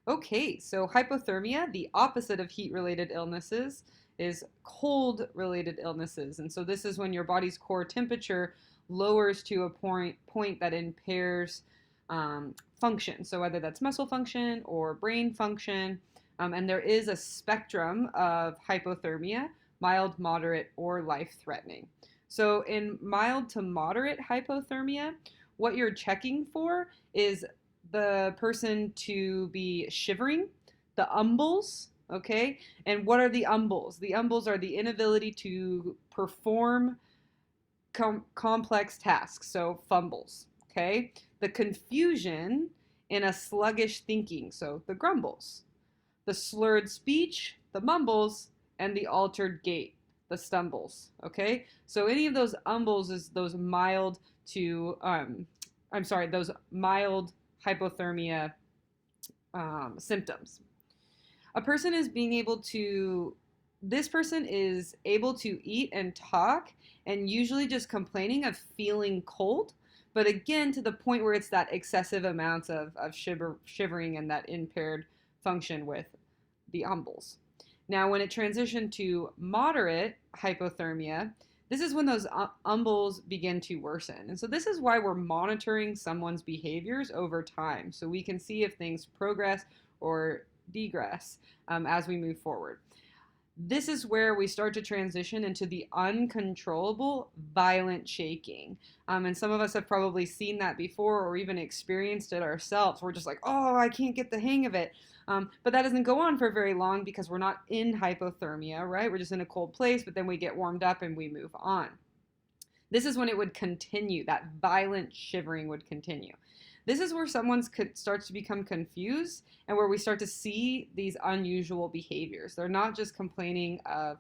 Okay, so hypothermia, the opposite of heat-related illnesses, is cold-related illnesses. And so this is when your body's core temperature lowers to a point that impairs function. So whether that's muscle function or brain function, and there is a spectrum of hypothermia, mild, moderate, or life-threatening. So in mild to moderate hypothermia, what you're checking for is the person to be shivering, the umbles, okay? And what are the umbles? The umbles are the inability to perform complex tasks, so fumbles, okay? The confusion in a sluggish thinking, so the grumbles. The slurred speech, the mumbles, and the altered gait, the stumbles, okay? So any of those umbles is those mild to, those mild hypothermia symptoms. A person is being able to, this person is able to eat and talk and usually just complaining of feeling cold, but again, to the point where it's that excessive amounts of shivering and that impaired function with the umbles. Now, when it transitioned to moderate hypothermia, this is when those umbles begin to worsen. And so this is why we're monitoring someone's behaviors over time so we can see if things progress or degress as we move forward. This is where we start to transition into the uncontrollable, violent shaking. And some of us have probably seen that before or even experienced it ourselves. We're just like, oh, I can't get the hang of it. But that doesn't go on for very long because we're not in hypothermia, right? We're just in a cold place, but then we get warmed up and we move on. This is when it would continue, that violent shivering would continue. This is where someone starts to become confused and where we start to see these unusual behaviors. They're not just complaining of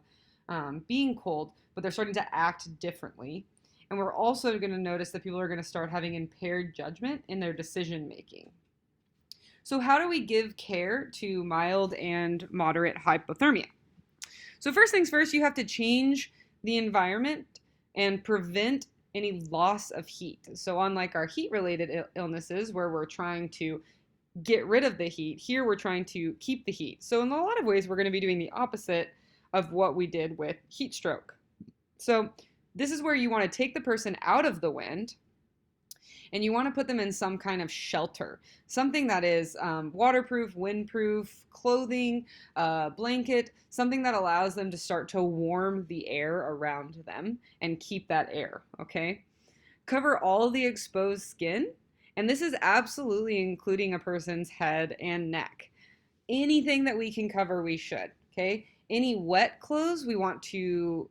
being cold, but they're starting to act differently. And we're also going to notice that people are going to start having impaired judgment in their decision making. So, how do we give care to mild and moderate hypothermia? So, first things first, you have to change the environment and prevent any loss of heat. So, unlike our heat related illnesses where we're trying to get rid of the heat, here we're trying to keep the heat. So, in a lot of ways, we're going to be doing the opposite of what we did with heat stroke. So, this is where you want to take the person out of the wind and you want to put them in some kind of shelter, something that is waterproof, windproof, clothing, blanket, something that allows them to start to warm the air around them and keep that air, okay? Cover all the exposed skin, and this is absolutely including a person's head and neck. Anything that we can cover, we should, okay? Any wet clothes we want to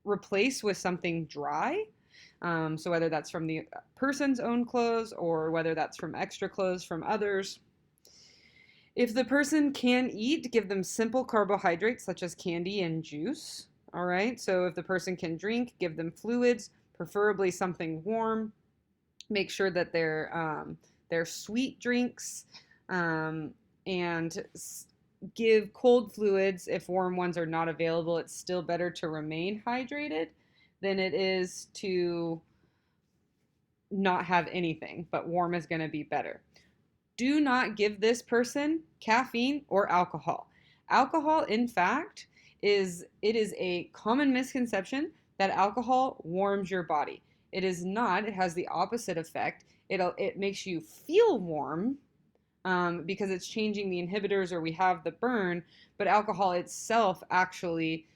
replace with something dry. So whether that's from the person's own clothes or whether that's from extra clothes from others. If the person can eat, give them simple carbohydrates such as candy and juice. All right. So if the person can drink, give them fluids, preferably something warm. Make sure that they're sweet drinks, and give cold fluids if warm ones are not available. It's still better to remain hydrated than it is to not have anything, but warm is going to be better. Do not give this person caffeine or alcohol. Alcohol, in fact, is a common misconception that alcohol warms your body. It is not. It has the opposite effect. It makes you feel warm because it's changing the inhibitors or we have the burn, but alcohol itself actually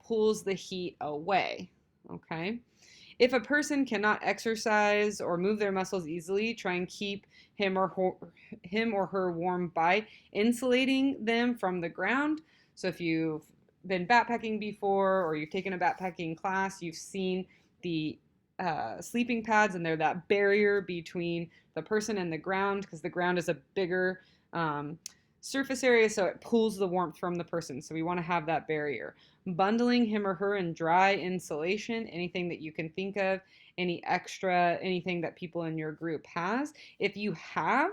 pulls the heat away. Okay. If a person cannot exercise or move their muscles easily, try and keep him or her warm by insulating them from the ground. So if you've been backpacking before or you've taken a backpacking class, you've seen the sleeping pads, and they're that barrier between the person and the ground because the ground is a bigger surface area, so it pulls the warmth from the person. So we want to have that barrier. Bundling him or her in dry insulation, anything that you can think of, anything that people in your group has. If you have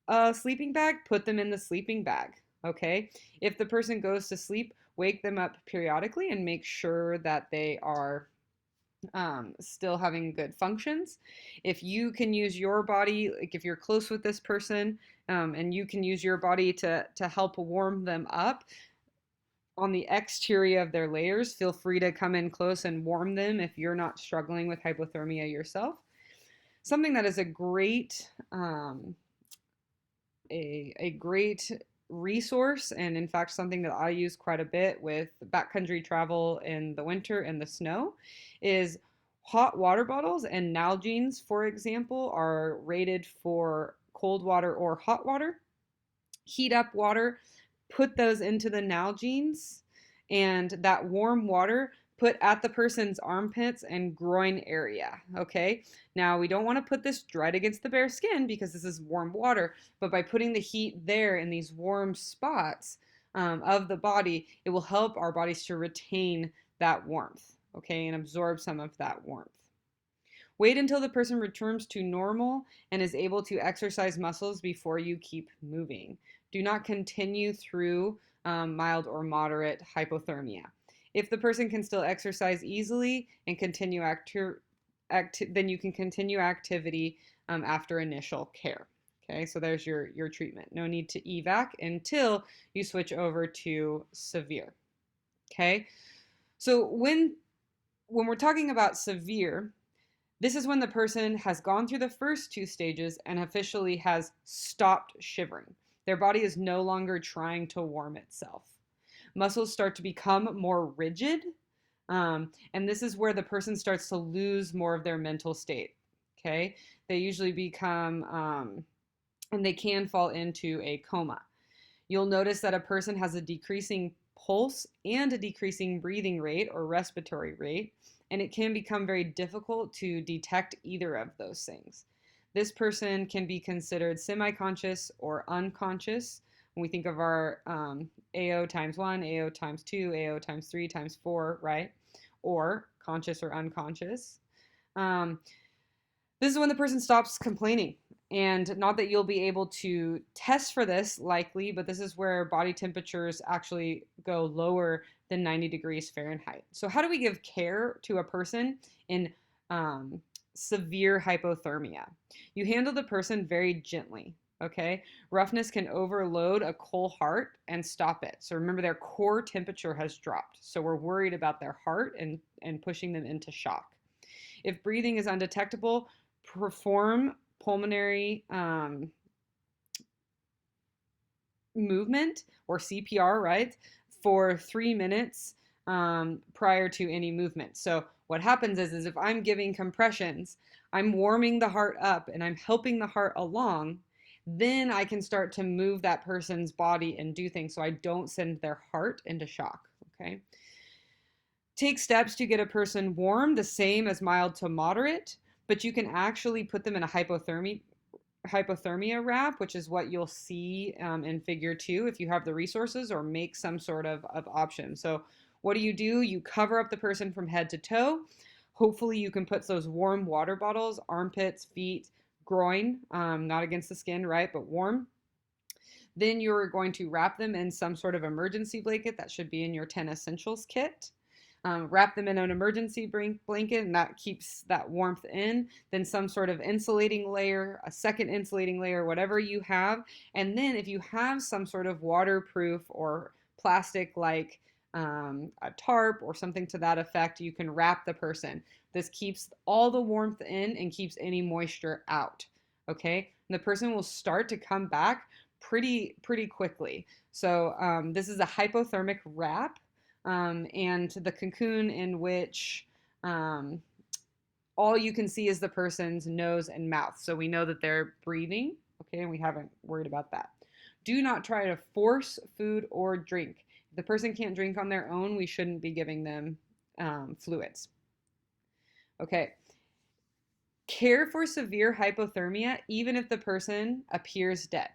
a sleeping bag, put them in the sleeping bag, okay? If the person goes to sleep, wake them up periodically and make sure that they are still having good functions. If you can use your body, like if you're close with this person, and you can use your body to help warm them up on the exterior of their layers, feel free to come in close and warm them if you're not struggling with hypothermia yourself. Something that is a great resource, and in fact something that I use quite a bit with backcountry travel in the winter and the snow, is hot water bottles. And Nalgene's, for example, are rated for cold water or hot water. Heat up water, put those into the Nalgene's, and that warm water put at the person's armpits and groin area. Okay, now we don't want to put this right against the bare skin because this is warm water, but by putting the heat there in these warm spots of the body, it will help our bodies to retain that warmth, okay, and absorb some of that warmth. Wait until the person returns to normal and is able to exercise muscles before you keep moving. Do not continue through mild or moderate hypothermia. If the person can still exercise easily and continue then you can continue activity after initial care. Okay, so there's your treatment. No need to evac until you switch over to severe. Okay, so when we're talking about severe, this is when the person has gone through the first two stages and officially has stopped shivering. Their body is no longer trying to warm itself. Muscles start to become more rigid, and this is where the person starts to lose more of their mental state. Okay, they usually become, and they can fall into a coma. You'll notice that a person has a decreasing pulse and a decreasing breathing rate or respiratory rate, and it can become very difficult to detect either of those things. This person can be considered semi-conscious or unconscious when we think of our AO times 1, AO times 2, AO times 3 times 4, right? Or conscious or unconscious. This is when the person stops complaining. And not that you'll be able to test for this likely, but this is where body temperatures actually go lower than 90 degrees Fahrenheit. So how do we give care to a person in severe hypothermia? You handle the person very gently, okay? Roughness can overload a cold heart and stop it. So remember, their core temperature has dropped. So we're worried about their heart and pushing them into shock. If breathing is undetectable, perform pulmonary movement or CPR, right, for 3 minutes prior to any movement. So what happens is if I'm giving compressions, I'm warming the heart up and I'm helping the heart along, then I can start to move that person's body and do things so I don't send their heart into shock, okay? Take steps to get a person warm, the same as mild to moderate, but you can actually put them in a hypothermia wrap, which is what you'll see in figure 2 if you have the resources, or make some sort of option. So what do? You cover up the person from head to toe. Hopefully you can put those warm water bottles, armpits, feet, groin, not against the skin, right, but warm. Then you're going to wrap them in some sort of emergency blanket that should be in your 10 essentials kit. Wrap them in an emergency blanket, and that keeps that warmth in. Then some sort of insulating layer, a second insulating layer, whatever you have. And then if you have some sort of waterproof or plastic like a tarp or something to that effect, you can wrap the person. This keeps all the warmth in and keeps any moisture out. Okay, and the person will start to come back pretty quickly. So this is a hypothermic wrap. And the cocoon in which all you can see is the person's nose and mouth. So we know that they're breathing, okay, and we haven't worried about that. Do not try to force food or drink. If the person can't drink on their own, we shouldn't be giving them fluids. Okay. Care for severe hypothermia even if the person appears dead.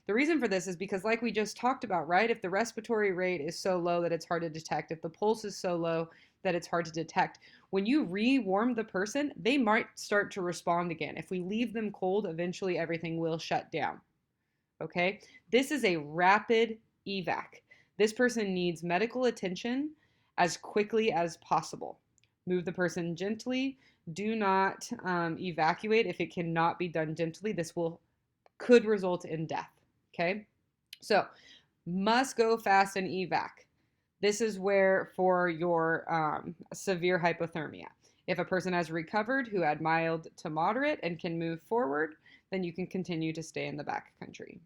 The reason for this is because, like we just talked about, right? If the respiratory rate is so low that it's hard to detect, if the pulse is so low that it's hard to detect, when you re-warm the person, they might start to respond again. If we leave them cold, eventually everything will shut down. Okay? This is a rapid evac. This person needs medical attention as quickly as possible. Move the person gently. Do not evacuate if it cannot be done gently. This could result in death. Okay, so must go fast and evac. This is where for your severe hypothermia. If a person has recovered who had mild to moderate and can move forward, then you can continue to stay in the back country.